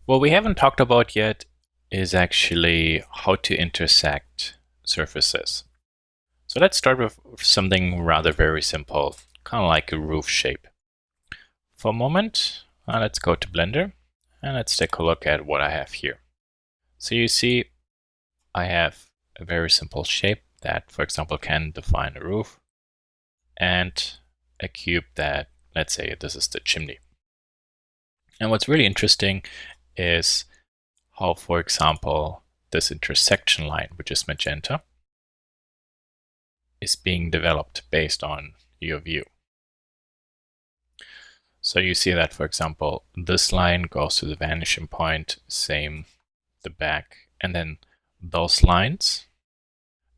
What we haven't talked about yet is actually how to intersect surfaces. So let's start with something rather very simple, kind of like a roof shape. For a moment, let's go to Blender and let's take a look at what I have here. So you see I have a very simple shape that, for example, can define a roof and a cube that, let's say this is the chimney. And what's really interesting is how, for example, this intersection line, which is magenta, is being developed based on your view. So you see that, for example, this line goes to the vanishing point, same the back, and then those lines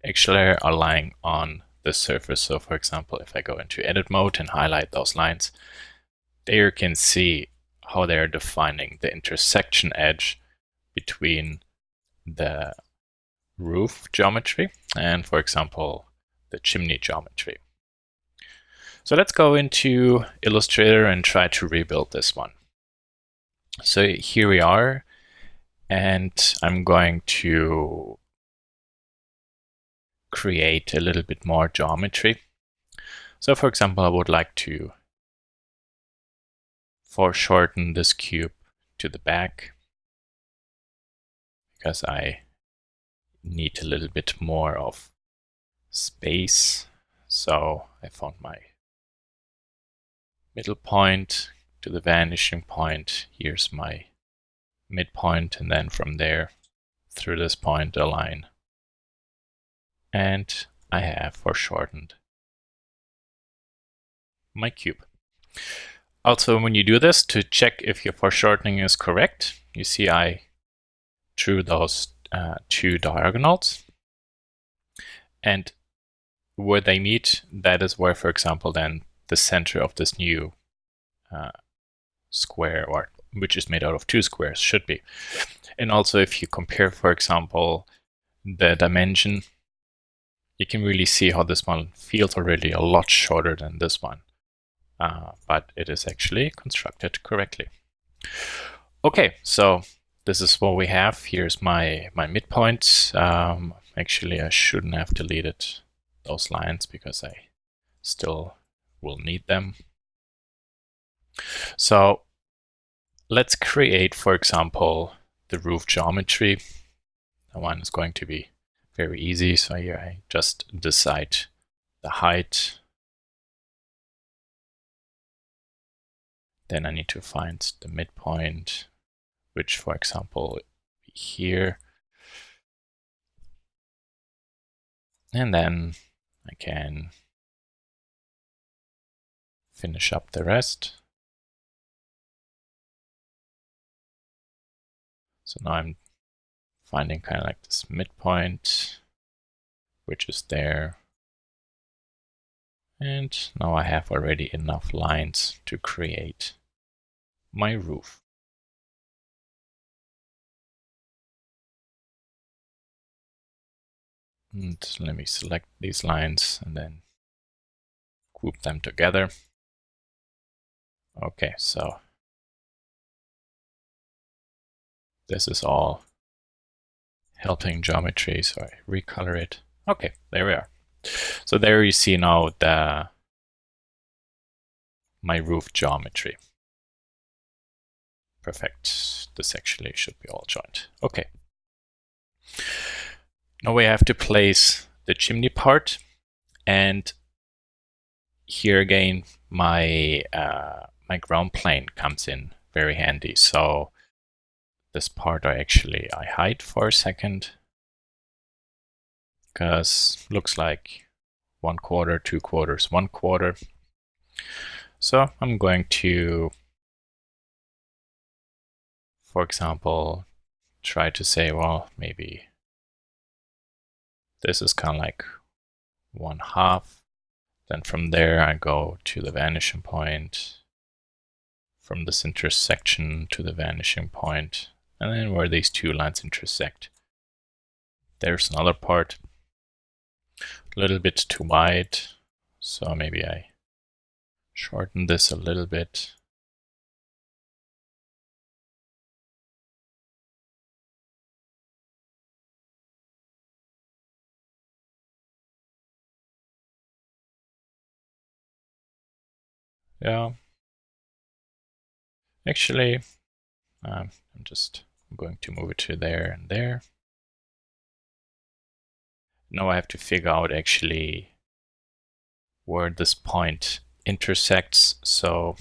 actually are lying on the surface. So for example, if I go into edit mode and highlight those lines, there you can see how they're defining the intersection edge between the roof geometry and, for example, the chimney geometry. So let's go into Illustrator and try to rebuild this one. So here we are, and I'm going to create a little bit more geometry. So for example, I would like to foreshorten this cube to the back because I need a little bit more of space. So I found my middle point to the vanishing point. Here's my midpoint, and then from there through this point a line. And I have foreshortened my cube. Also, when you do this, to check if your foreshortening is correct, you see I drew those two diagonals, and where they meet, that is where, for example, then the center of this new square, or which is made out of two squares, should be. And also, if you compare, for example, the dimension, you can really see how this one feels already a lot shorter than this one. But it is actually constructed correctly. Okay, so this is what we have. Here's my midpoint. Actually, I shouldn't have deleted those lines because I still will need them. So let's create, for example, the roof geometry. That one is going to be very easy. So here I just decide the height. Then I need to find the midpoint, which, for example, here. And then I can finish up the rest. So now I'm finding kind of like this midpoint, which is there. And now I have already enough lines to create my roof. And let me select these lines and then group them together. Okay, so this is all helping geometry, so I recolor it. Okay, there we are. So there you see now my roof geometry. Perfect. This actually should be all joined. Okay. Now we have to place the chimney part, and here again my my ground plane comes in very handy. So this part I hide for a second, because looks like 1/4, 2/4, 1/4. So I'm going to, for example, try to say, well, maybe this is kind of like 1/2. Then from there I go to the vanishing point, from this intersection to the vanishing point, and then where these two lines intersect. There's another part, a little bit too wide, so maybe I shorten this a little bit. Yeah. Actually, I'm going to move it to there and there. Now I have to figure out actually where this point intersects. So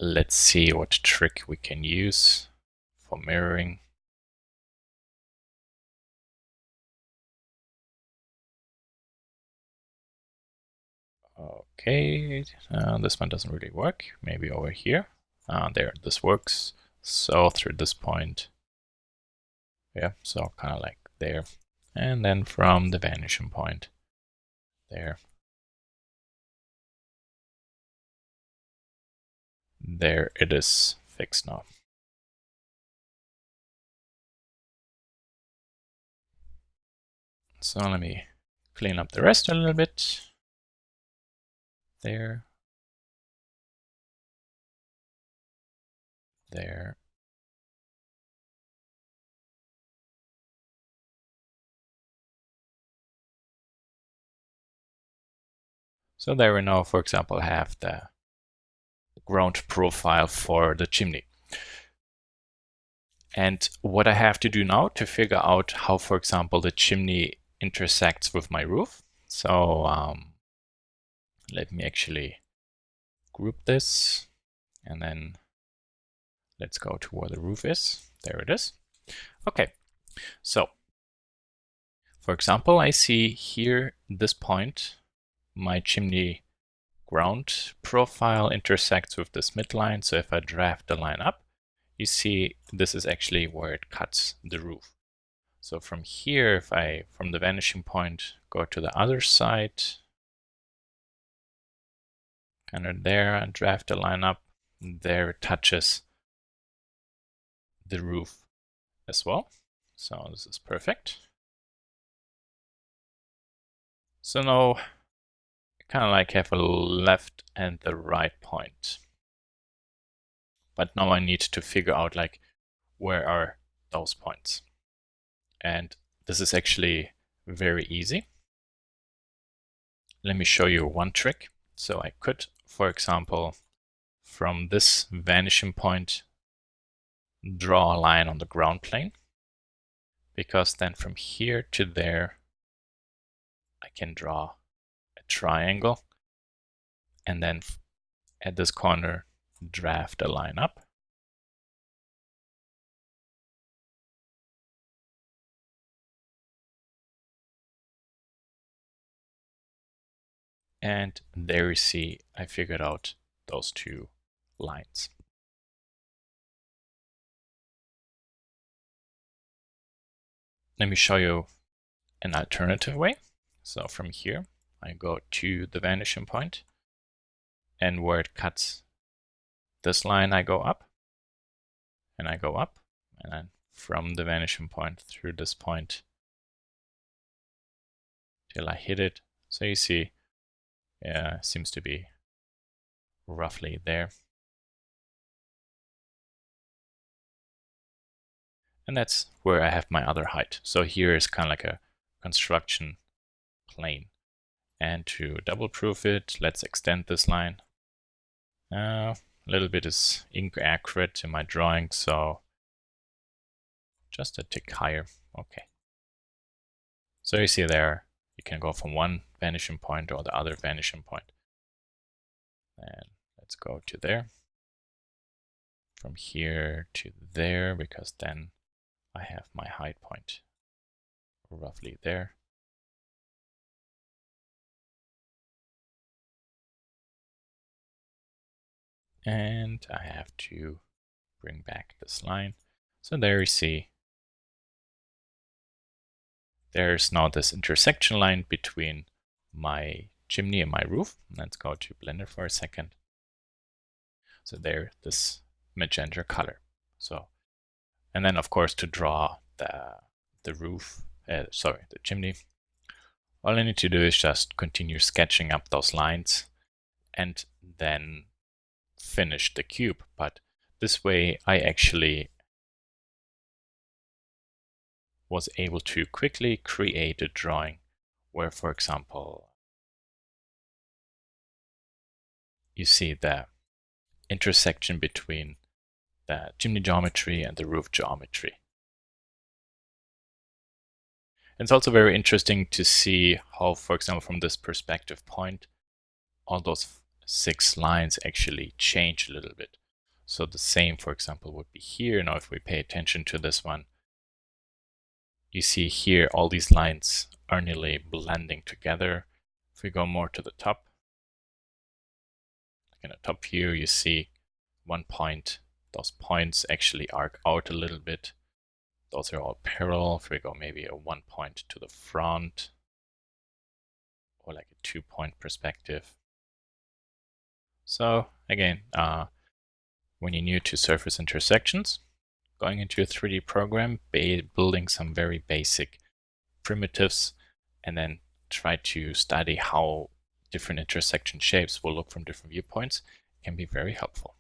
let's see what trick we can use for mirroring. Okay, this one doesn't really work. Maybe over here. There, this works. So through this point. Yeah, so kind of like there. And then from the vanishing point there. There it is fixed now. So let me clean up the rest a little bit. There. There. So there we now, for example, have the ground profile for the chimney. And what I have to do now to figure out how, for example, the chimney intersects with my roof. So let me actually group this, and then let's go to where the roof is. There it is. Okay, so for example, I see here this point, my chimney ground profile intersects with this midline. So if I draft the line up, you see this is actually where it cuts the roof. So from here, if I, from the vanishing point, go to the other side, kind of there, and draft the line up, there it touches the roof as well. So this is perfect. So now I kind of like have a left and the right point. But now I need to figure out like where are those points. And this is actually very easy. Let me show you one trick. So I could, for example, from this vanishing point, draw a line on the ground plane, because then from here to there, I can draw a triangle, and then at this corner, draft a line up. And there you see, I figured out those two lines. Let me show you an alternative way. So from here, I go to the vanishing point, and where it cuts this line, I go up, and I go up, and then from the vanishing point through this point till I hit it. So you see, yeah, seems to be roughly there. And that's where I have my other height. So here is kind of like a construction plane. And to double proof it, let's extend this line. A little bit is inaccurate in my drawing, so just a tick higher. Okay. So you see there, you can go from one vanishing point or the other vanishing point. And let's go to there. From here to there, because then I have my height point roughly there. And I have to bring back this line. So there you see, there's now this intersection line between my chimney and my roof. Let's go to Blender for a second. So there, this magenta color. So, and then of course to draw the roof, the chimney, all I need to do is just continue sketching up those lines and then finish the cube. But this way I actually was able to quickly create a drawing where, for example, you see the intersection between the chimney geometry and the roof geometry. It's also very interesting to see how, for example, from this perspective point, all those 6 lines actually change a little bit. So the same, for example, would be here. Now, if we pay attention to this one, you see here all these lines are nearly blending together. If we go more to the top, like in the top view, you see one point. Those points actually arc out a little bit. Those are all parallel. If we go maybe a 1 point to the front, or like a 2-point perspective. So again, when you're new to surface intersections, going into a 3D program, building some very basic primitives, and then try to study how different intersection shapes will look from different viewpoints can be very helpful.